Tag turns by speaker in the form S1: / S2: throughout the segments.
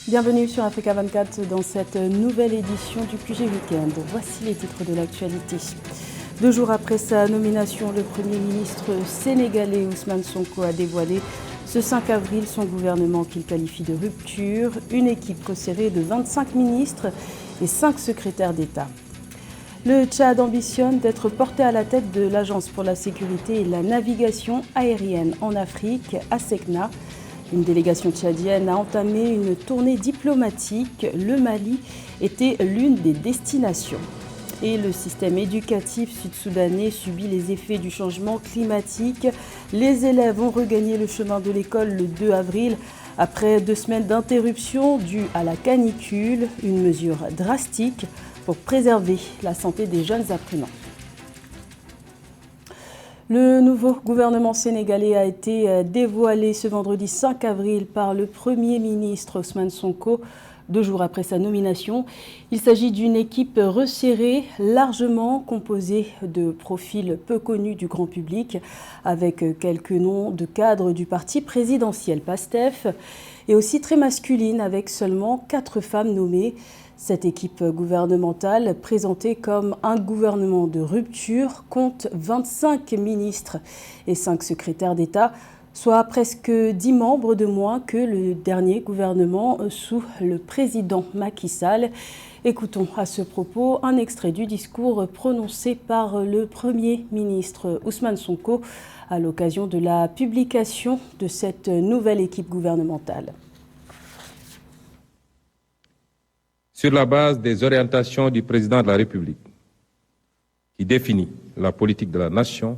S1: Bienvenue sur Africa 24 dans cette nouvelle édition du QG Weekend. Voici les titres de l'actualité. 2 jours après sa nomination, le Premier ministre sénégalais Ousmane Sonko a dévoilé ce 5 avril son gouvernement qu'il qualifie de rupture, une équipe resserrée de 25 ministres et 5 secrétaires d'État. Le Tchad ambitionne d'être porté à la tête de l'Agence pour la sécurité et la navigation aérienne en Afrique, ASECNA. Une délégation tchadienne a entamé une tournée diplomatique. Le Mali était l'une des destinations. Et le système éducatif sud-soudanais subit les effets du changement climatique. Les élèves ont regagné le chemin de l'école le 2 avril après 2 semaines d'interruption due à la canicule, une mesure drastique pour préserver la santé des jeunes apprenants. Le nouveau gouvernement sénégalais a été dévoilé ce vendredi 5 avril par le Premier ministre Ousmane Sonko, 2 jours après sa nomination. Il s'agit d'une équipe resserrée, largement composée de profils peu connus du grand public, avec quelques noms de cadres du parti présidentiel PASTEF, et aussi très masculine, avec seulement 4 femmes nommées. Cette équipe gouvernementale, présentée comme un gouvernement de rupture, compte 25 ministres et 5 secrétaires d'État, soit presque 10 membres de moins que le dernier gouvernement sous le président Macky Sall. Écoutons à ce propos un extrait du discours prononcé par le Premier ministre Ousmane Sonko à l'occasion de la publication de cette nouvelle équipe gouvernementale.
S2: Sur la base des orientations du président de la République, qui définit la politique de la nation,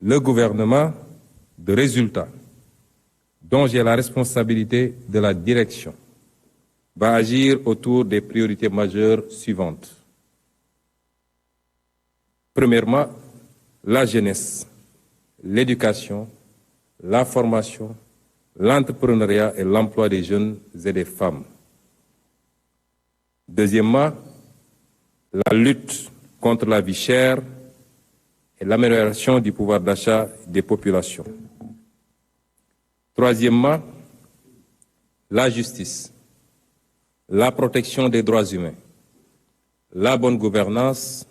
S2: le gouvernement de résultats, dont j'ai la responsabilité de la direction, va agir autour des priorités majeures suivantes. Premièrement, la jeunesse, l'éducation, la formation, l'entrepreneuriat et l'emploi des jeunes et des femmes. Deuxièmement, la lutte contre la vie chère et l'amélioration du pouvoir d'achat des populations. Troisièmement, la justice, la protection des droits humains, la bonne gouvernance,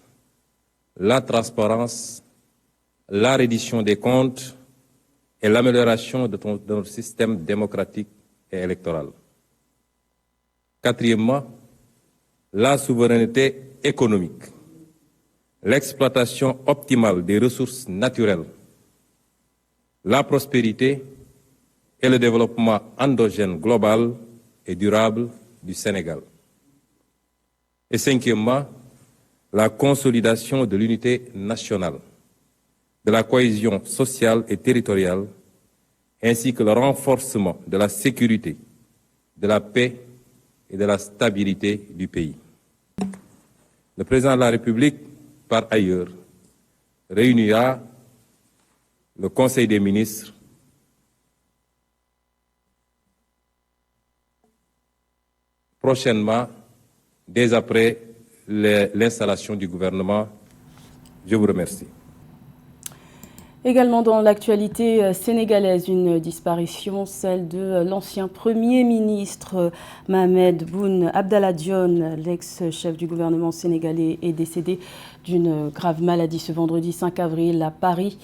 S2: la transparence, la reddition des comptes et l'amélioration de notre système démocratique et électoral. Quatrièmement, la souveraineté économique, l'exploitation optimale des ressources naturelles, la prospérité et le développement endogène global et durable du Sénégal. Et cinquièmement, la consolidation de l'unité nationale, de la cohésion sociale et territoriale, ainsi que le renforcement de la sécurité, de la paix et de la stabilité du pays. Le président de la République, par ailleurs, réunira le Conseil des ministres prochainement, dès après l'installation du gouvernement. Je vous remercie.
S1: Également dans l'actualité sénégalaise, une disparition, celle de l'ancien Premier ministre Mohamed Boun Abdallah Dionne. L'ex-chef du gouvernement sénégalais est décédé d'une grave maladie ce vendredi 5 avril à Paris.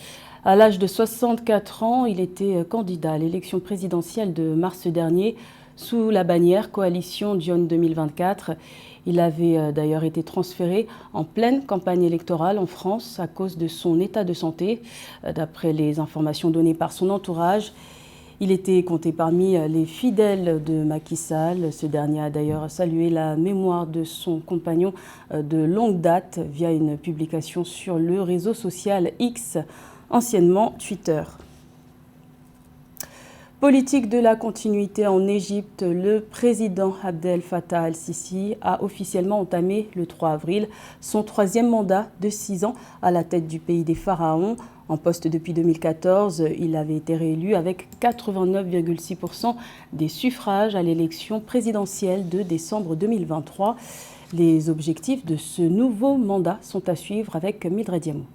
S1: À l'âge de 64 ans, il était candidat à l'élection présidentielle de mars dernier sous la bannière Coalition Dionne 2024. Il avait d'ailleurs été transféré en pleine campagne électorale en France à cause de son état de santé. D'après les informations données par son entourage, il était compté parmi les fidèles de Macky Sall. Ce dernier a d'ailleurs salué la mémoire de son compagnon de longue date via une publication sur le réseau social X, anciennement Twitter. Politique de la continuité en Égypte, le président Abdel Fattah al-Sisi a officiellement entamé le 3 avril son 3e mandat de 6 ans à la tête du pays des pharaons. En poste depuis 2014, il avait été réélu avec 89,6% des suffrages à l'élection présidentielle de décembre 2023. Les objectifs de ce nouveau mandat sont à suivre avec Mildred Diamou.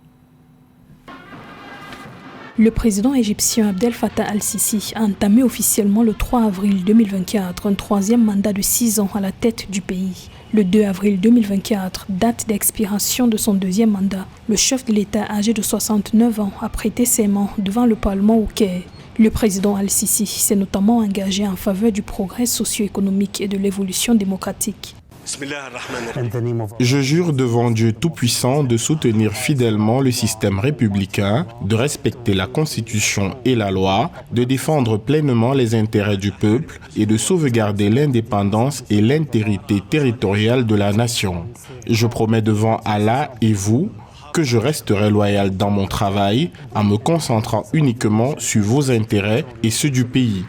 S3: Le président égyptien Abdel Fattah al-Sisi a entamé officiellement le 3 avril 2024 un troisième mandat de 6 ans à la tête du pays. Le 2 avril 2024, date d'expiration de son deuxième mandat, le chef de l'État âgé de 69 ans a prêté serment devant le Parlement au Caire. Le président al-Sisi s'est notamment engagé en faveur du progrès socio-économique et de l'évolution démocratique.
S4: Je jure devant Dieu Tout-Puissant de soutenir fidèlement le système républicain, de respecter la Constitution et la loi, de défendre pleinement les intérêts du peuple et de sauvegarder l'indépendance et l'intégrité territoriale de la nation. Je promets devant Allah et vous que je resterai loyal dans mon travail en me concentrant uniquement sur vos intérêts et ceux du pays.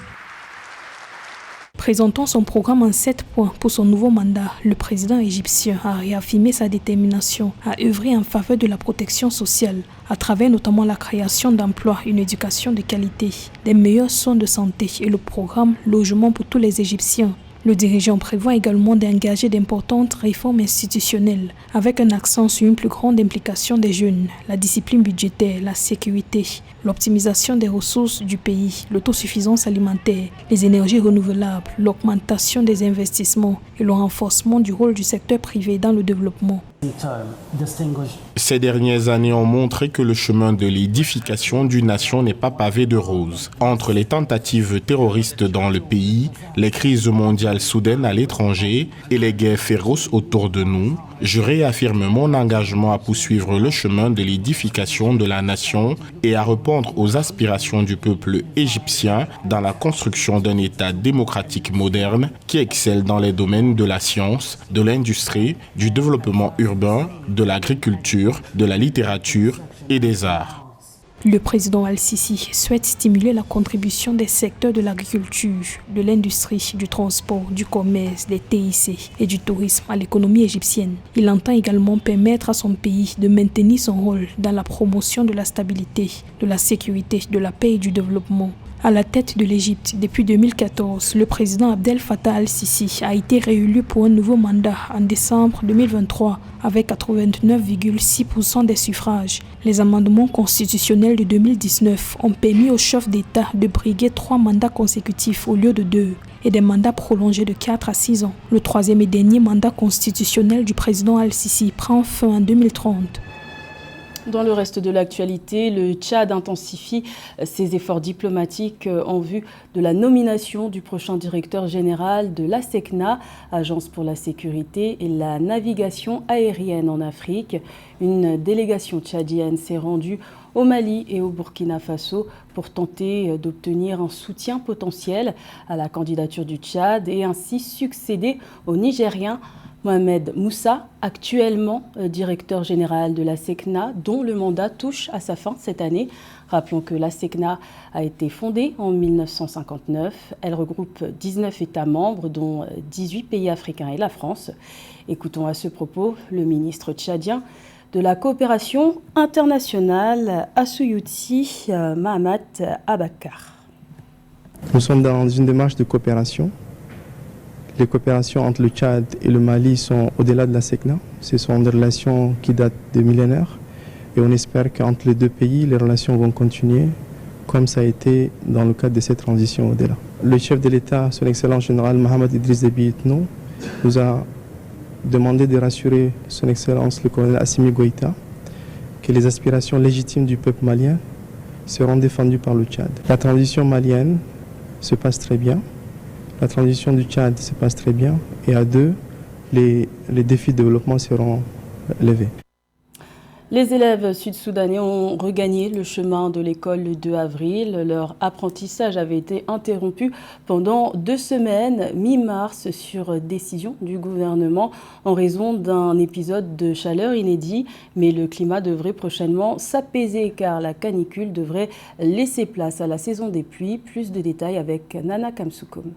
S3: Présentant son programme en 7 points pour son nouveau mandat, le président égyptien a réaffirmé sa détermination à œuvrer en faveur de la protection sociale, à travers notamment la création d'emplois, une éducation de qualité, des meilleurs soins de santé et le programme Logement pour tous les Égyptiens. Le dirigeant prévoit également d'engager d'importantes réformes institutionnelles, avec un accent sur une plus grande implication des jeunes, la discipline budgétaire, la sécurité, l'optimisation des ressources du pays, l'autosuffisance alimentaire, les énergies renouvelables, l'augmentation des investissements et le renforcement du rôle du secteur privé dans le développement.
S4: Ces dernières années ont montré que le chemin de l'édification d'une nation n'est pas pavé de roses. Entre les tentatives terroristes dans le pays, les crises mondiales soudaines à l'étranger et les guerres féroces autour de nous, je réaffirme mon engagement à poursuivre le chemin de l'édification de la nation et à répondre aux aspirations du peuple égyptien dans la construction d'un État démocratique moderne qui excelle dans les domaines de la science, de l'industrie, du développement urbain, de l'agriculture, de la littérature et des arts.
S3: Le président al-Sisi souhaite stimuler la contribution des secteurs de l'agriculture, de l'industrie, du transport, du commerce, des TIC et du tourisme à l'économie égyptienne. Il entend également permettre à son pays de maintenir son rôle dans la promotion de la stabilité, de la sécurité, de la paix et du développement. À la tête de l'Égypte depuis 2014, le président Abdel Fattah al-Sisi a été réélu pour un nouveau mandat en décembre 2023 avec 89,6% des suffrages. Les amendements constitutionnels de 2019 ont permis au chef d'État de briguer 3 mandats consécutifs au lieu de 2 et des mandats prolongés de 4 à 6 ans. Le troisième et dernier mandat constitutionnel du président al-Sisi prend fin en 2030.
S1: Dans le reste de l'actualité, le Tchad intensifie ses efforts diplomatiques en vue de la nomination du prochain directeur général de l'ASECNA, Agence pour la sécurité et la navigation aérienne en Afrique. Une délégation tchadienne s'est rendue au Mali et au Burkina Faso pour tenter d'obtenir un soutien potentiel à la candidature du Tchad et ainsi succéder au Nigérien Mohamed Moussa, actuellement directeur général de l'ASECNA, dont le mandat touche à sa fin cette année. Rappelons que l'ASECNA a été fondée en 1959. Elle regroupe 19 États membres, dont 18 pays africains et la France. Écoutons à ce propos le ministre tchadien de la coopération internationale, Assouyouti Mahamat Abakar.
S5: Nous sommes dans une démarche de coopération. Les coopérations entre le Tchad et le Mali sont au-delà de la SECNA. Ce sont des relations qui datent de millénaires. Et on espère qu'entre les deux pays, les relations vont continuer comme ça a été dans le cadre de cette transition au-delà. Le chef de l'État, son Excellence général Mohamed Idriss Déby Itno, nous a demandé de rassurer son Excellence le colonel Assimi Goïta que les aspirations légitimes du peuple malien seront défendues par le Tchad. La transition malienne se passe très bien. La transition du Tchad se passe très bien et à deux, les défis de développement seront levés.
S1: Les élèves sud-soudanais ont regagné le chemin de l'école le 2 avril. Leur apprentissage avait été interrompu pendant 2 semaines, mi-mars, sur décision du gouvernement en raison d'un épisode de chaleur inédit. Mais le climat devrait prochainement s'apaiser car la canicule devrait laisser place à la saison des pluies. Plus de détails avec Nana Kamsoukoum.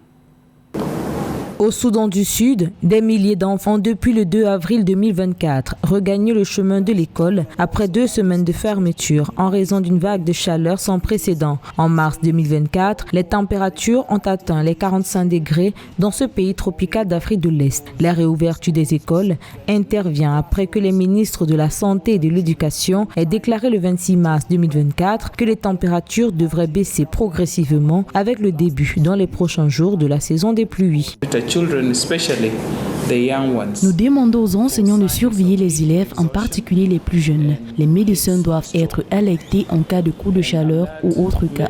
S6: Au Soudan du Sud, des milliers d'enfants depuis le 2 avril 2024 regagnaient le chemin de l'école après 2 semaines de fermeture en raison d'une vague de chaleur sans précédent. En mars 2024, les températures ont atteint les 45 degrés dans ce pays tropical d'Afrique de l'Est. La réouverture des écoles intervient après que les ministres de la Santé et de l'Éducation aient déclaré le 26 mars 2024 que les températures devraient baisser progressivement avec le début dans les prochains jours de la saison des pluies.
S7: Nous demandons aux enseignants de surveiller les élèves, en particulier les plus jeunes. Les médecins doivent être alertés en cas de coup de chaleur ou autre cas.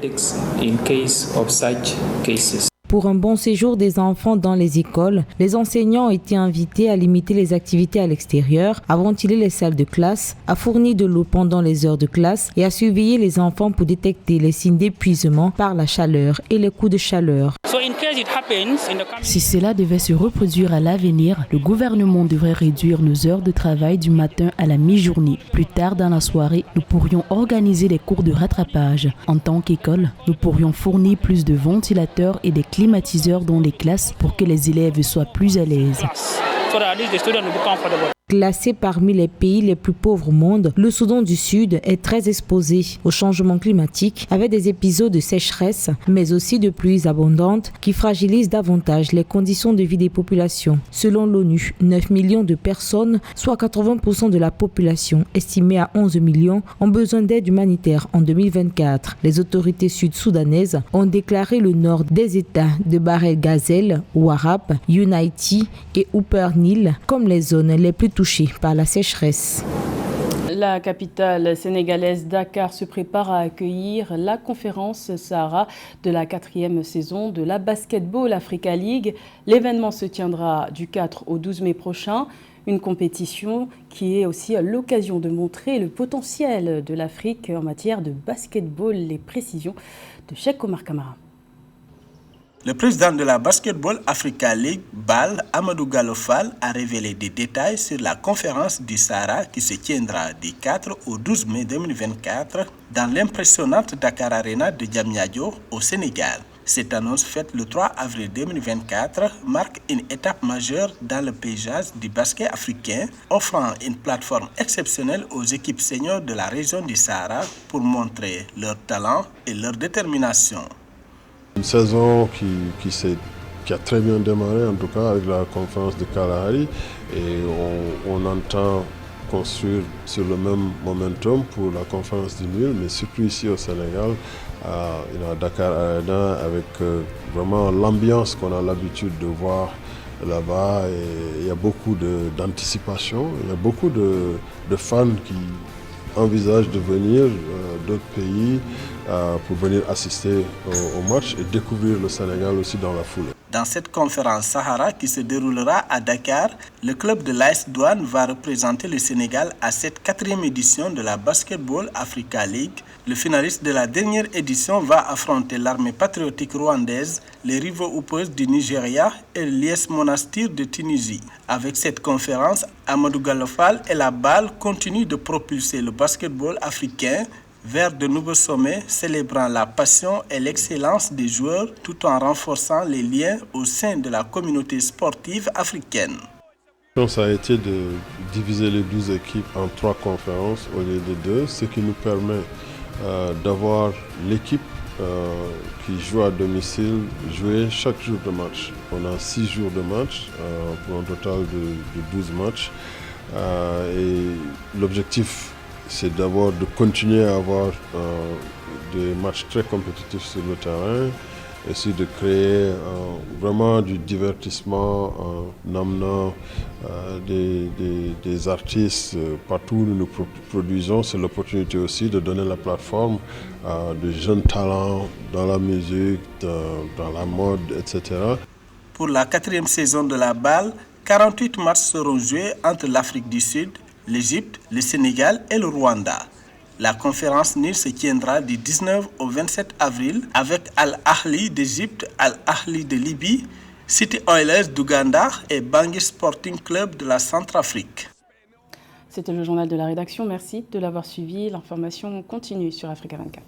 S6: Pour un bon séjour des enfants dans les écoles, les enseignants ont été invités à limiter les activités à l'extérieur, à ventiler les salles de classe, à fournir de l'eau pendant les heures de classe et à surveiller les enfants pour détecter les signes d'épuisement par la chaleur et les coups de chaleur.
S7: Si cela devait se reproduire à l'avenir, le gouvernement devrait réduire nos heures de travail du matin à la mi-journée. Plus tard dans la soirée, nous pourrions organiser des cours de rattrapage. En tant qu'école, nous pourrions fournir plus de ventilateurs et des climatiseurs dans les classes pour que les élèves soient plus à l'aise.
S6: Classé parmi les pays les plus pauvres au monde, le Soudan du Sud est très exposé au changement climatique avec des épisodes de sécheresse, mais aussi de pluies abondantes qui fragilisent davantage les conditions de vie des populations. Selon l'ONU, 9 millions de personnes, soit 80% de la population, estimée à 11 millions, ont besoin d'aide humanitaire en 2024. Les autorités sud-soudanaises ont déclaré le nord des États de Bahr el Ghazal, Warrap, Unity et Upper Nile comme les zones les plus touchées par la sécheresse.
S1: La capitale sénégalaise Dakar se prépare à accueillir la conférence Sahara de la 4e saison de la Basketball Africa League. L'événement se tiendra du 4 au 12 mai prochain. Une compétition qui est aussi l'occasion de montrer le potentiel de l'Afrique en matière de basketball. Les précisions de Cheikh Omar Kamara.
S8: Le président de la Basketball Africa League, BAL, Amadou Gallo Fall, a révélé des détails sur la conférence du Sahara qui se tiendra du 4 au 12 mai 2024 dans l'impressionnante Dakar Arena de Diamniadio au Sénégal. Cette annonce faite le 3 avril 2024 marque une étape majeure dans le paysage du basket africain, offrant une plateforme exceptionnelle aux équipes seniors de la région du Sahara pour montrer leur talent et leur détermination.
S9: Une saison qui a très bien démarré, en tout cas avec la conférence de Kalahari, et on entend construire sur le même momentum pour la conférence du Nil, mais surtout ici au Sénégal, à Dakar Arena, avec vraiment l'ambiance qu'on a l'habitude de voir là-bas. Et il y a beaucoup d'anticipation, il y a beaucoup de fans qui envisagent de venir d'autres pays pour venir assister au match et découvrir le Sénégal aussi dans la foulée.
S8: Dans cette conférence Sahara qui se déroulera à Dakar, le club de l'AS Douanes va représenter le Sénégal à cette 4e édition de la Basketball Africa League. Le finaliste de la dernière édition va affronter l'armée patriotique rwandaise, les rivaux Hoopers du Nigeria et l'IS Monastir de Tunisie. Avec cette conférence, Amadou Gallo Fall et la BAL continuent de propulser le basketball africain vers de nouveaux sommets, célébrant la passion et l'excellence des joueurs tout en renforçant les liens au sein de la communauté sportive africaine.
S9: Ça a été de diviser les 12 équipes en 3 conférences au lieu de 2, ce qui nous permet d'avoir l'équipe qui joue à domicile jouer chaque jour de match. On a 6 jours de match pour un total de 12 matchs. Et l'objectif, c'est d'abord de continuer à avoir des matchs très compétitifs sur le terrain, et aussi de créer vraiment du divertissement en amenant des artistes partout où nous produisons. C'est l'opportunité aussi de donner la plateforme à de jeunes talents dans la musique, dans la mode, etc.
S8: Pour la 4e saison de la BAL, 48 matchs seront joués entre l'Afrique du Sud, l'Égypte, le Sénégal et le Rwanda. La conférence Nil se tiendra du 19 au 27 avril avec Al-Ahli d'Égypte, Al-Ahli de Libye, City Oilers d'Ouganda et Bangui Sporting Club de la Centrafrique.
S1: C'était le journal de la rédaction. Merci de l'avoir suivi. L'information continue sur Africa 24.